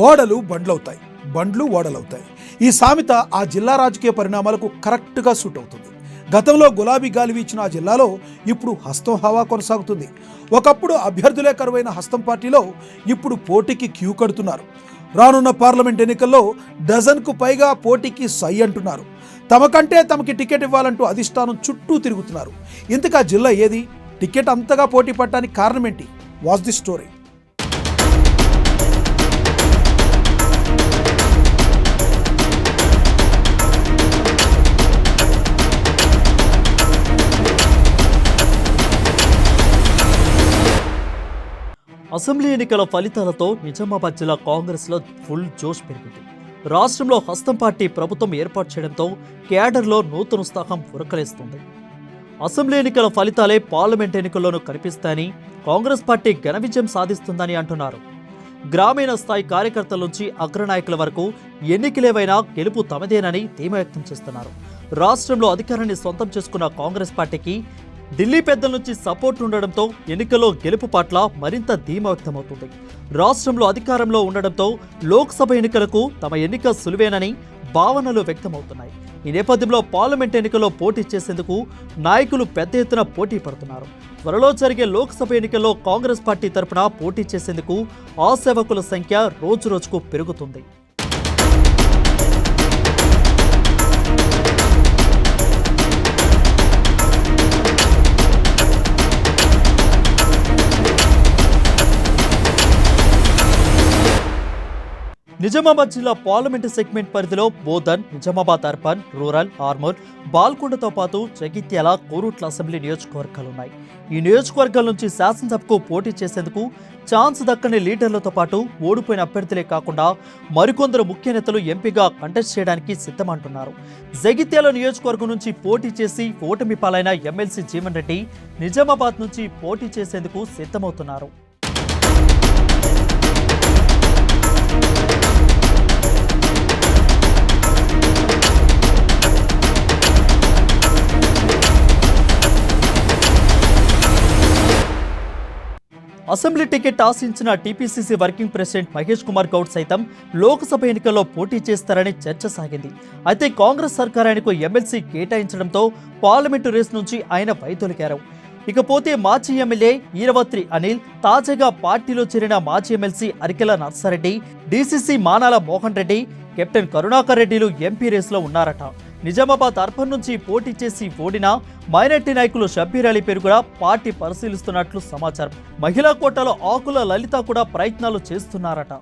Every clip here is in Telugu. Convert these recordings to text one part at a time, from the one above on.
ఓడలు బండ్లవుతాయి, బండ్లు ఓడలవుతాయి. ఈ సామెత ఆ జిల్లా రాజకీయ పరిణామాలకు కరెక్ట్గా సూట్ అవుతుంది. గతంలో గులాబీ గాలి వీచిన ఆ జిల్లాలో ఇప్పుడు హస్తం హవా కొనసాగుతుంది. ఒకప్పుడు అభ్యర్థులే కరువైన హస్తం పార్టీలో ఇప్పుడు పోటీకి క్యూ కడుతున్నారు. రానున్న పార్లమెంట్ ఎన్నికల్లో డజన్కు పైగా పోటీకి సై అంటున్నారు. తమకి టికెట్ ఇవ్వాలంటూ అధిష్టానం చుట్టూ తిరుగుతున్నారు. ఇంతకు ఆ జిల్లా ఏది? టికెట్ అంతగా పోటీ పడటానికి కారణం ఏంటి? Watch the story. అసెంబ్లీ ఎన్నికల ఫలితాలతో నిజామాబాద్ జిల్లా కాంగ్రెస్లో ఫుల్ జోష్ పెరిగింది. రాష్ట్రంలో హస్తం పార్టీ ప్రభుత్వం ఏర్పాటు చేయడంతో క్యాడర్లో నూతన ఉత్సాహం ఉరకలేస్తుంది. అసెంబ్లీ ఎన్నికల ఫలితాలే పార్లమెంట్ ఎన్నికల్లోనూ కనిపిస్తాయని, కాంగ్రెస్ పార్టీ ఘన విజయం సాధిస్తుందని అంటున్నారు. గ్రామీణ స్థాయి కార్యకర్తల నుంచి అగ్రనాయకుల వరకు ఎన్నికలేవైనా గెలుపు తమదేనని ధీమా వ్యక్తం చేస్తున్నారు. రాష్ట్రంలో అధికారాన్ని సొంతం చేసుకున్న కాంగ్రెస్ పార్టీకి ఢిల్లీ పెద్దల నుంచి సపోర్ట్ ఉండడంతో ఎన్నికల్లో గెలుపు పట్ల మరింత ధీమా వ్యక్తమవుతుంది. రాష్ట్రంలో అధికారంలో ఉండడంతో లోక్సభ ఎన్నికలకు తమ ఎన్నిక సులువేనని భావనలు వ్యక్తమవుతున్నాయి. ఈ నేపథ్యంలో పార్లమెంట్ ఎన్నికల్లో పోటీ చేసేందుకు నాయకులు పెద్ద ఎత్తున పోటీ పడుతున్నారు. త్వరలో జరిగే లోక్సభ ఎన్నికల్లో కాంగ్రెస్ పార్టీ తరపున పోటీ చేసేందుకు ఆశావకుల సంఖ్య రోజురోజుకు పెరుగుతుంది. నిజామాబాద్ జిల్లా పార్లమెంటు సెగ్మెంట్ పరిధిలో బోధన్, నిజామాబాద్ అర్బన్, రూరల్, ఆర్మూర్, బాల్కొండతో పాటు జగిత్యాల, కోరుట్ల అసెంబ్లీ నియోజకవర్గాలున్నాయి. ఈ నియోజకవర్గాల నుంచి శాసనసభకు పోటీ చేసేందుకు ఛాన్స్ దక్కని లీడర్లతో పాటు ఓడిపోయిన అభ్యర్థులే కాకుండా మరికొందరు ముఖ్య నేతలు ఎంపీగా కంటెస్ట్ చేయడానికి సిద్ధమంటున్నారు. జగిత్యాల నియోజకవర్గం నుంచి పోటీ చేసి ఓటమి పాలైన ఎమ్మెల్సీ జీవన్ రెడ్డి నిజామాబాద్ నుంచి పోటీ చేసేందుకు సిద్ధమవుతున్నారు. అసెంబ్లీ టికెట్ ఆశించిన TPCC working president Mahesh Kumar Goud సైతం లోక్సభ ఎన్నికల్లో పోటీ చేస్తారని చర్చ సాగింది. అయితే కాంగ్రెస్ సర్కార్ ఆయనకు ఎమ్మెల్సీ కేటాయించడంతో పార్లమెంటు రేస్ నుంచి ఆయన వైదొలిగారు. ఇకపోతే మాజీ ఎమ్మెల్యే ఈరవత్రి అనిల్, తాజాగా పార్టీలో చేరిన మాజీ MLC Arikela Narsa Reddy, DCC Manala Mohan Reddy, captain Karunakar రెడ్డిలు ఎంపీ రేసులో ఉన్నారట. నిజామాబాద్ అర్బన్ నుంచి పోటీ చేసి ఓడిన మైనార్టీ నాయకులు షబ్బీర్ అలీ పేరు కూడా పార్టీ పరిశీలిస్తున్నట్లు సమాచారం. మహిళా కోటాలో ఆకుల లలిత కూడా ప్రయత్నాలు చేస్తున్నారట.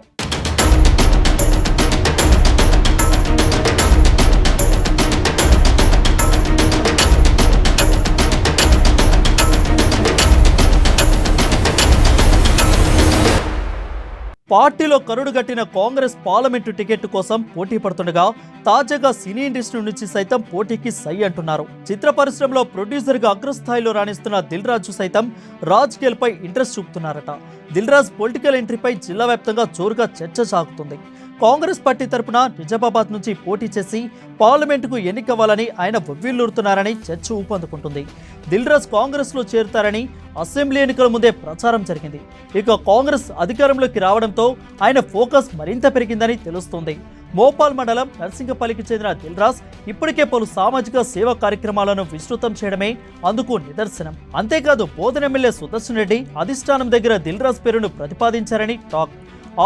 పార్టీలో కరుడుగట్టిన కాంగ్రెస్ పార్లమెంటు టికెట్ కోసం పోటీ పడుతుండగా తాజాగా సినీ ఇండస్ట్రీ నుంచి సైతం పోటీకి సై అంటున్నారు. చిత్ర పరిశ్రమలో ప్రొడ్యూసర్గా అగ్రస్థాయిలో రాణిస్తున్న దిల్ రాజు సైతం రాజకీయాలపై ఇంట్రెస్ట్ చూపుతున్నారట. దిల్ రాజు పొలిటికల్ ఎంట్రీపై జిల్లా వ్యాప్తంగా జోరుగా చర్చ సాగుతుంది. కాంగ్రెస్ పార్టీ తరపున నిజామాబాద్ నుంచి పోటీ చేసి పార్లమెంటుకు ఎన్నికవ్వాలని ఆయన ఉవ్విళ్లూరుతున్నారని చర్చ ఊపందుకుంటుంది. దిల్ రాజు కాంగ్రెస్ లో చేరుతారని అసెంబ్లీ ఎన్నికల ముందే ప్రచారం జరిగింది. ఇక కాంగ్రెస్ అధికారంలోకి రావడంతో ఆయన ఫోకస్ మరింత పెరిగిందని తెలుస్తోంది. మోపాల్ మండలం నర్సింగపల్లికి చెందిన దిల్ రాజు ఇప్పటికే పలు సామాజిక సేవా కార్యక్రమాలను విస్తృతం చేయడమే అందుకు నిదర్శనం. అంతేకాదు బోధన ఎమ్మెల్యే సుదర్శన్ రెడ్డి అధిష్టానం దగ్గర దిల్ రాజు పేరును ప్రతిపాదించారని టాక్.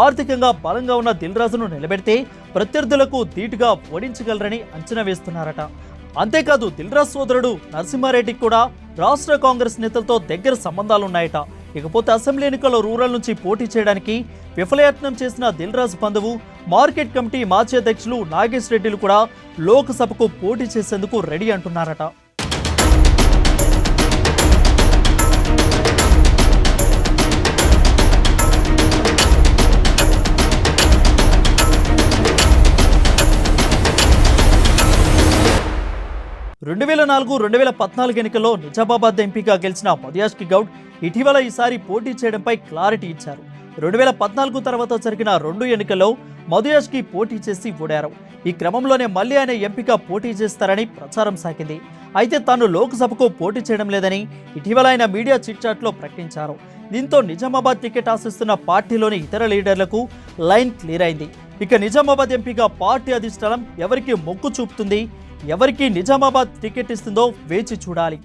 ఆర్థికంగా బలంగా ఉన్న దిల్ రాజును నిలబెడితే ప్రత్యర్థులకు ధీటుగా ఓడించగలరని అంచనా వేస్తున్నారట. అంతేకాదు దిల్ రాజు సోదరుడు నరసింహారెడ్డికి కూడా రాష్ట్ర కాంగ్రెస్ నేతలతో దగ్గర సంబంధాలున్నాయట. ఇకపోతే అసెంబ్లీ ఎన్నికల్లో రూరల్ నుంచి పోటీ చేయడానికి విఫలయత్నం చేసిన దిల్ రాజు బంధువు మార్కెట్ కమిటీ మాజీ అధ్యక్షులు నాగేష్ రెడ్డిలు కూడా లోక్సభకు పోటీ చేసేందుకు రెడీ అంటున్నారట. రెండు 2014 ఎన్నికల్లో నిజామాబాద్ ఎంపీగా గెలిచిన మధుయాష్కి గౌడ్ ఇటీవల ఈసారి పోటీ చేయడంపై క్లారిటీ ఇచ్చారు. 2014 తర్వాత జరిగిన 2 ఎన్నికల్లో మధుయాష్కి పోటీ చేసి ఓడారు. ఈ క్రమంలోనే మళ్లీ ఆయన ఎంపీగా పోటీ చేస్తారని ప్రచారం సాగింది. అయితే తాను లోక్సభకు పోటీ చేయడం లేదని ఇటీవల ఆయన మీడియా చిట్ చాట్లో ప్రకటించారు. దీంతో నిజామాబాద్ టికెట్ ఆశిస్తున్న పార్టీలోని ఇతర లీడర్లకు లైన్ క్లియర్ అయింది. ఇక నిజామాబాద్ ఎంపీగా పార్టీ అధిష్టానం ఎవరికి మొగ్గు చూపుతుంది, ఎవరికి నిజామాబాద్ టికెట్ ఇస్తుందో వేచి చూడాలి.